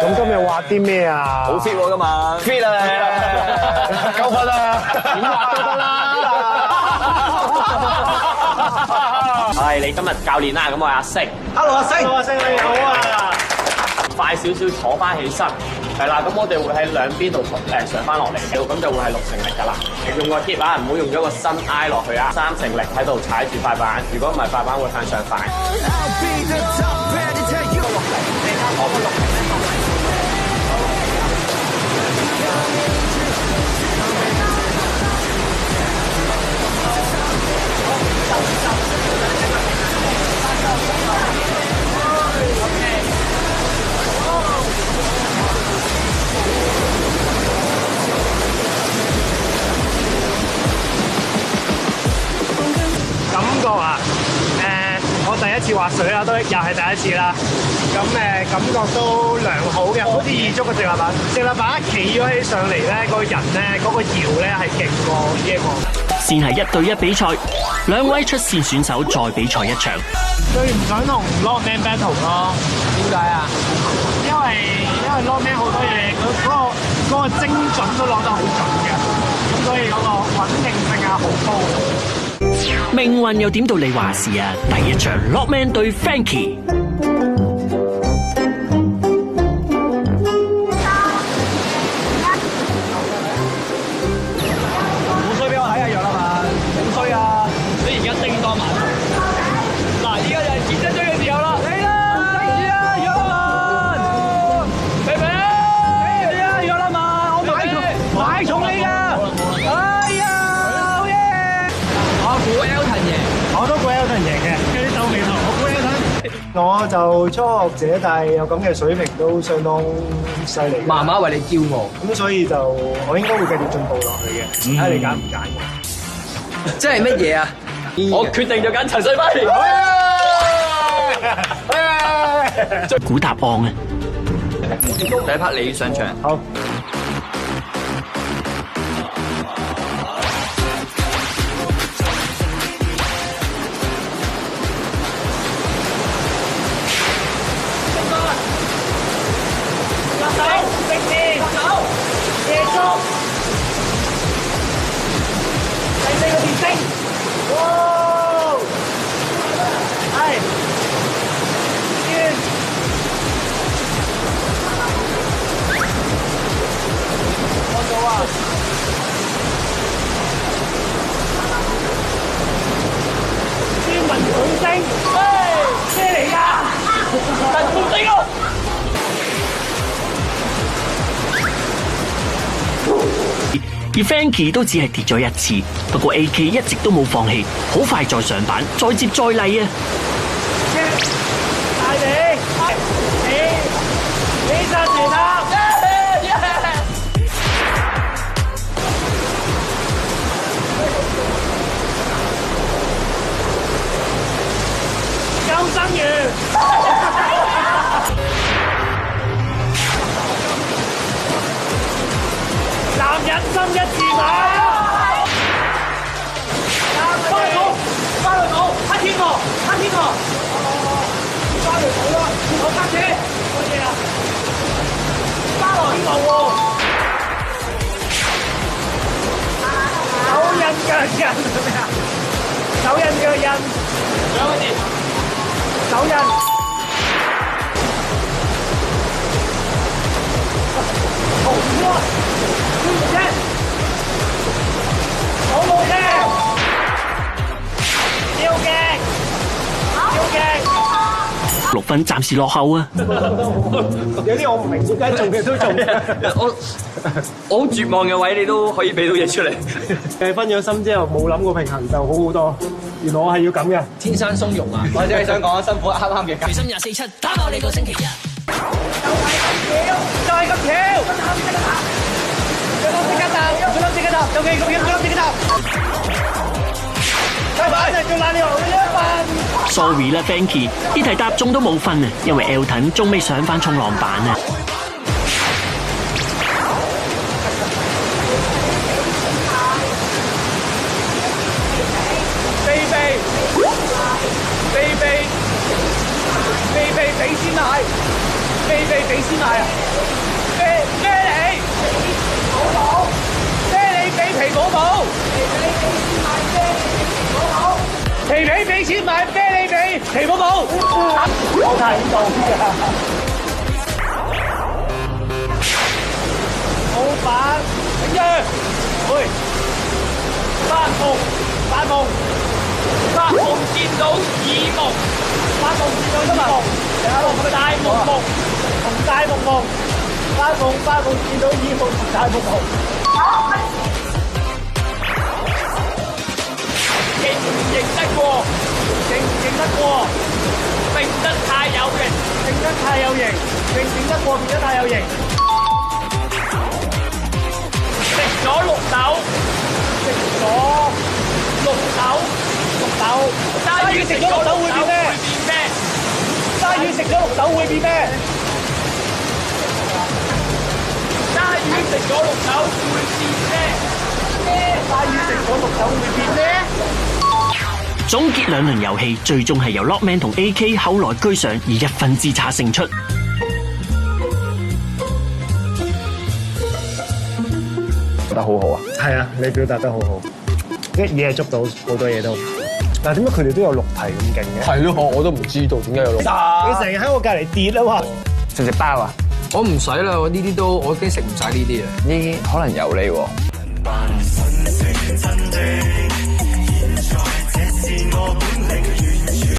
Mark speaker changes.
Speaker 1: 咁今日畫啲咩啊？
Speaker 2: 好 fit 喎今晚
Speaker 3: fit 啊你，夠分啦，
Speaker 1: 點畫都得啦。
Speaker 4: 係你今日教練啦，咁我係阿星。
Speaker 2: Hello 阿星，
Speaker 1: 阿星你好啊！
Speaker 4: 快少少坐翻起身，係啦，咁我哋會喺兩邊度上翻落嚟嘅，咁就會係6成力㗎啦。用個 hip 啊，唔好用咗個身挨落去啊，3成力喺度踩住塊板，如果唔係塊板會向上快。
Speaker 1: 感覺啊，我第一次滑水啦，都又係第一次啦。咁感覺都良好嘅，好似易捉嘅直立板。直立板一企咗起上嚟咧，個人咧嗰個搖咧係勁過呢一個。
Speaker 5: 先係1對1比賽，2位出線選手再比賽一場。
Speaker 1: 最唔想同 Lockman battle 咯。
Speaker 2: 點解啊？
Speaker 1: 因為 Lockman 好多嘢，嗰個精準都攞得好準嘅，咁所以嗰個穩定性啊好高。
Speaker 5: 命運又點到你話事啊？第一場 Lockman 對 Frankie。
Speaker 2: 好衰俾我睇下楊立文，好衰啊！你而家叮當馬頭，嗱，依家就係戰爭追嘅時候啦！嚟啦！係啊，楊立文，肥肥，係啊，楊立文，我買重你㗎！哎呀，好嘢！我估 Elton 贏，
Speaker 1: 我都估 Elton 贏嘅，有啲皺眉頭，我估 Elton。我就初學者，但係有咁嘅水平都相當犀利。
Speaker 2: 媽媽為你驕傲，
Speaker 1: 咁所以就我應該會繼續進步落去嘅，睇下你揀唔揀我。
Speaker 2: 即係乜嘢啊？
Speaker 4: 我決定就揀陳瑞輝。
Speaker 5: 估答案啊！
Speaker 2: 第一 part 你上場。
Speaker 1: 好。
Speaker 5: 而 Frankie 都只係跌咗1次，不過 AK 一直都冇放棄，好快再上板，再接再厲啊！
Speaker 1: 大地，起身其他，救生員。男人心一字馬，花輪島，黑天鵝，花輪島啦，我揸車，乜嘢啊？花輪島喎，手印腳印係咩啊？手印腳印，兩個字，手印。好啊！好冇聽，超勁
Speaker 5: 6分暫時落後啊！
Speaker 1: 有啲我唔明點解做嘅都做。
Speaker 2: 我好絕望嘅位，你都可以俾到嘢出嚟。
Speaker 1: 分咗心之後冇諗過平衡就好好多。原來我係要咁嘅，
Speaker 2: 天生鬆容啊！或者係想講辛苦啱啱嘅
Speaker 5: 隨心24/7打爆你個星期日。
Speaker 1: 就係咁巧，佢諗即刻答，有幾個人諗即刻答。拜拜，仲爛你行一份。
Speaker 5: Sorry 啦 ，Frankie，呢題答中都冇分啊，因為 Elton 仲未上翻衝浪板啊。
Speaker 1: 避俾錢奶。
Speaker 2: 俾先買啊！啤梨，寶寶，啤梨俾皮寶寶，皮皮俾錢買啤梨俾皮寶寶。我睇到㗎。老闆，頂住！喂，發夢見到耳目，發夢見到乜夢？大夢夢同大夢夢，發夢見到耳目同大夢夢。認唔認得過？認得過？揈得太有型，揈得太有型，揈得過，揈得太有型。食咗綠豆，鯊魚食咗綠豆會變咩？鯊魚食咗綠豆會變咩？鯊魚食咗綠豆會變咩？鯊魚食咗綠豆會變咩？
Speaker 5: 總結兩輪遊戲，最終係由 Lockman 同 AK 後來居上，以1分之差勝出。
Speaker 3: 覺得好好啊！
Speaker 1: 係啊，你表達得好好，一嘢捉到好多嘢都。但係點解佢哋都有綠題咁勁嘅？
Speaker 3: 係咯，我都唔知道點解有綠。
Speaker 1: 你成日喺我隔離跌啊嘛！
Speaker 3: 食包啊？
Speaker 6: 我唔使啦，我呢啲都我已經食唔晒呢啲啊。
Speaker 3: 呢可能有你喎。